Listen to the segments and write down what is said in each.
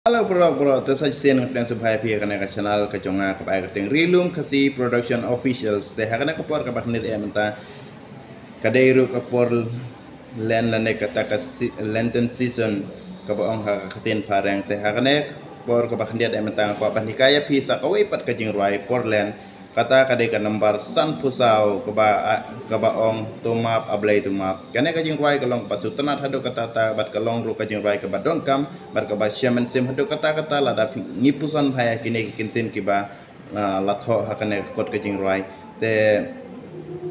Halo bro, terus sen ng subhay pi kana ka channel ka jonga ka pai ka ting Rilum kasi production officials te hakana ka por ka baknir e menta kadairu ka por len la ne ka ta ka lenten season ka ba ong ha ka tin parang te hakana por ka baknir e menta ka pa nikaya pi sa kawai pat ka jing ruai por len kata kadai ka number san pusau ka ba ong tumap ablay tumap kana ka jing ruai ka long pasu tanat hado kata ta bat ka long ru ka jing ruai ka ba dongkam bar ka ba shaman sim hado kata la da ngipusan phaya kini kintin ki ba latho hakane kot ka jing ruai te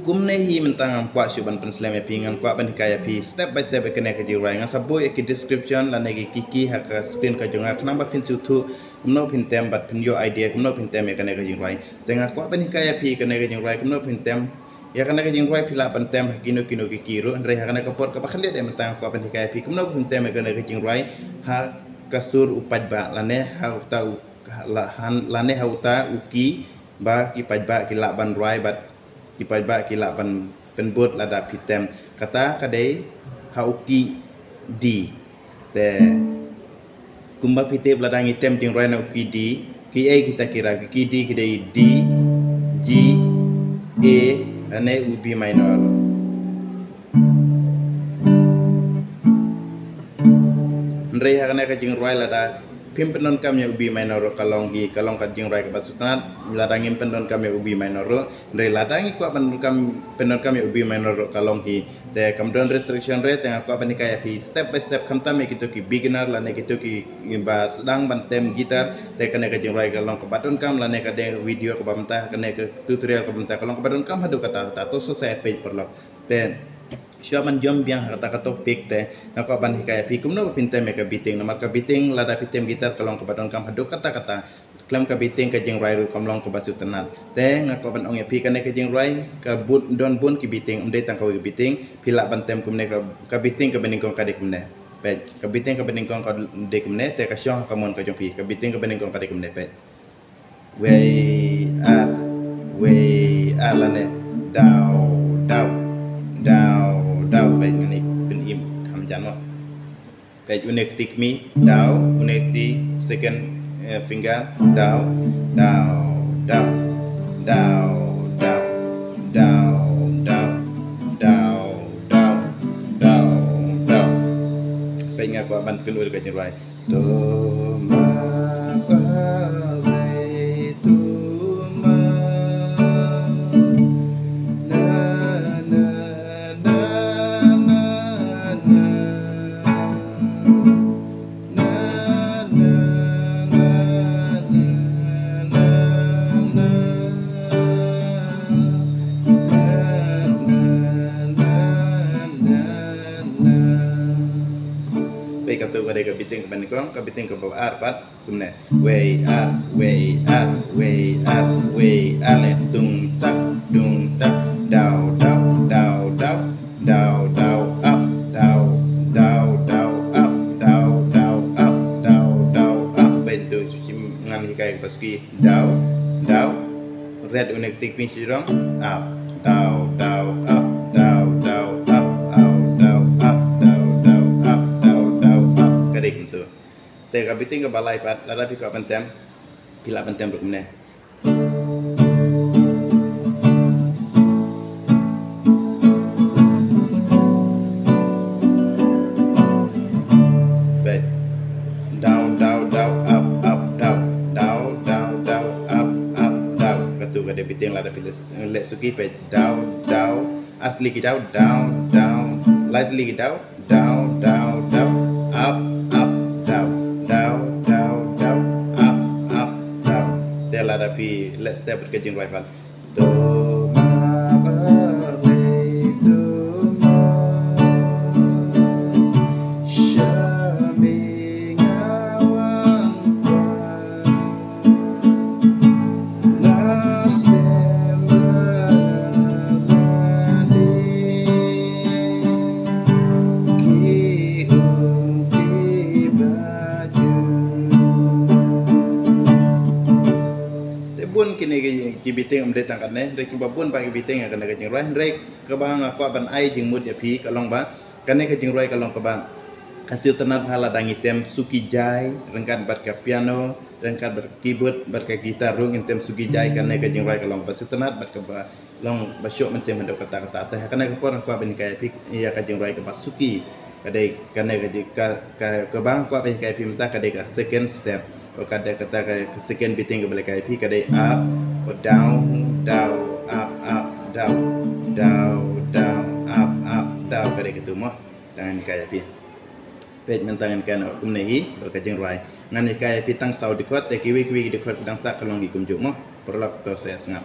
kumne hi mentang kwa syuban penslem pingan kwa ban kaya pi step by step kene ke dirai nga sabo ki description la negi kiki ha ka screen ka jonga knamba pin su thu kumno pin tem bat pin yo idea kumno pin tem kene ke dirai tengah kwa ban kaya pi kene ke dirai kumno pin tem ya kene ke dirai pila ban tem kino ki ro andre ha kene ka por ka bakhle de mentang kwa ban kaya pi kumno pin tem kene ke dirai ha kasur upaj ba lane ha uta la han lane ha uta uki ba ki paj ba ki la ban rai bat kipai ba kila penbut lada pitem kata kadai hauki di te kumba pitep lada ngitem ting rana uki di ki a kita kira ki di kidai d g a ane ubi minor ndrei hakana ka jing roi lada pimpenon kami ubi minor kalong ka jing roi ka basutan ladangin pendon kami ubi minor ndrei ladangi kwa pendon kami ubi minor kalong te kamdon restriction rate tengah kwa bani kaya pi step by step kamtame kitu ki beginner lane kitu ki ba sedang bantem gitar te kane ka jing roi kalong ka batun kam lane ka de video ka bamta kane ka tutorial ka bamta kalong ka batun kam hadu kata to so saya page perlo te siaman jom biang kata topik te nak ban hikaya pi kumno pintem ka biting nomor ka biting lada pitem gitar kalong ka badon kam hadu kata klam ka biting ka jing rai ru kamlong ka basu tenan te ngak ban ong ya pi kane ka jing rai ka bun don bun ki biting umde tang ka biting pila bantem kumne ka biting ka bening kong kadik kumne pet ka biting ka bening kong ka de kumne te ka syong ka mon ka jong pi ka biting ka bening kong kadik kumne pet we ar lane dau baik ngani penim kam janmo baik unek tik mi dau unek di second finger dau baik ngako ban kenul ka jerai to ma pa katu kadai ka biting ban kong ka biting ka bawa arpat kumne we ar le dung tak dau up bentu ngan hikai paski dau red unek tik pin sirong up up gitu. Te ka biting ka balai pat lada pi ka pentem pila pentem ruk mene. Bet down up katu ka de biting lada pi let suki pet down asli ki down lightly ki down up tela tapi let's step ke jing rival do bun kini ki biting umde tangkat ne rek babun ba ki biting akan ke jing rai rek ke bang aku ban ai jing mut ya pi kalong ba kane ke jing rai kalong ke ban Kasih tenat hala dangi tem suki jai rengkat berka piano rengkat ber keyboard berka gitar rung intem suki jai kan nega jing rai kalong pasir tenat berka ba long basyok mencem hendak kata-kata teh kan nega por ko ben kai pik iya ka jing rai ka basuki kadai kan nega ka bang ko ben kai pimta kadai ka second step o kadai kata ka second beating ka balik kai pi kadai up or down down up down kadai gitu mah tangan kai pi pej mentangan kan kum nei berkajeng rai ngan ni kai pitang sau dikot te kiwi dikot dang sak kalong gi kum juk mo perlak to saya sengap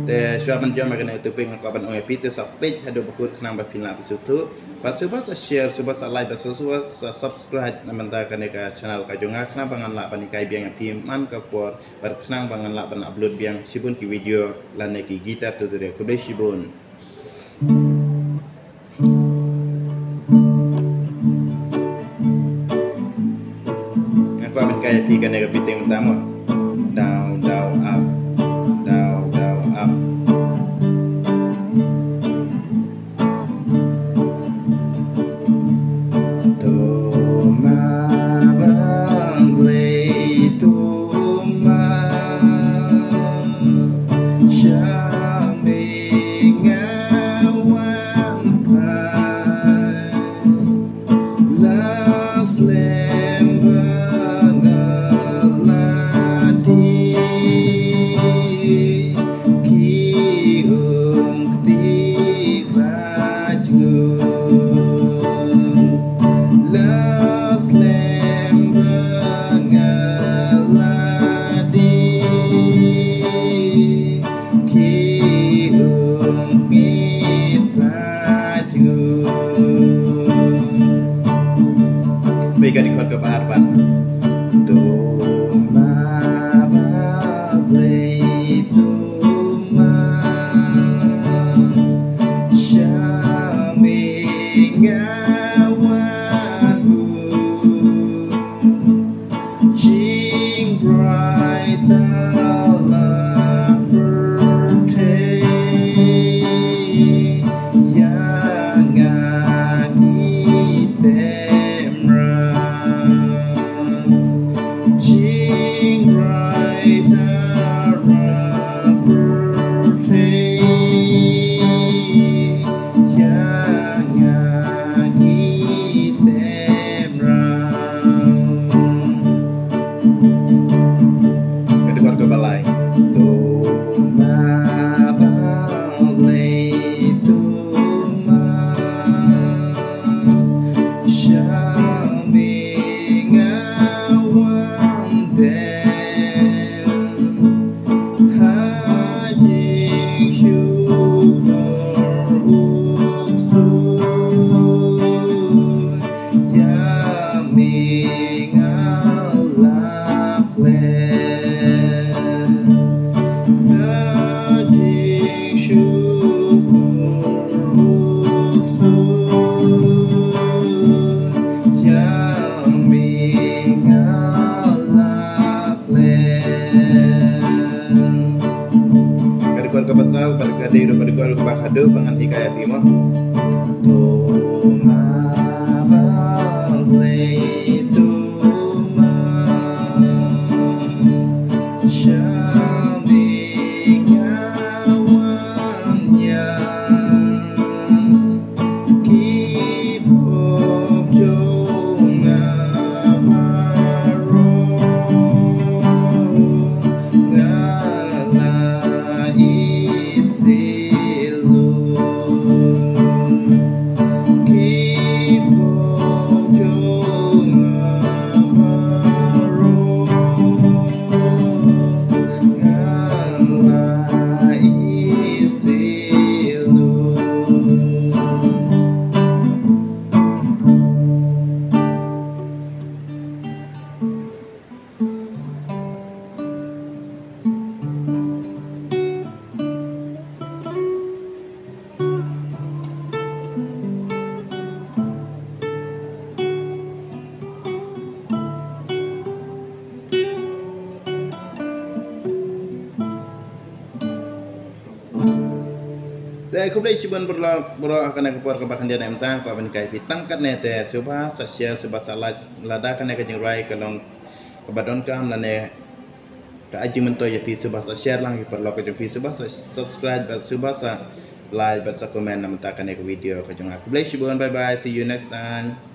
te syua ban jom makan itu ping ko ban oi pitu sak pej hadu bakut kenang ba pinla pisutu pas subas share subas like bas subas subscribe namanta kan ka channel ka jonga kenang bangan la ban kai biang pim man ka por bar kenang bangan la ban upload biang sibun ki video lan ki gitar tutorial ko be sibun kaya pi kan nega piting utama down up toma banglei toma shamingawan pai las Bega di kod ke Barban. Toma baglei toma shamingawanku jing bright dalam birthday yang balai toma baglei toma shamingawan den hajing syukur uksun yaming alak Kapasau berkadi berkadi bakado pangan hikayat lima toma baglei toma shamingawan kibop jonga baro Baik, aku cuban berlo akan aku por kebakan dia nem tang ko ben kai pitang kat nete subha sa share subha sa like lada kan ke jeng rai kalong kabadon kam lane ka aji mento ya pi subha sa share lang per lo ke jeng pi subha sa subscribe subha sa like sa comment nam ta kan ke video ke jeng aku bless you bye bye, see you next time.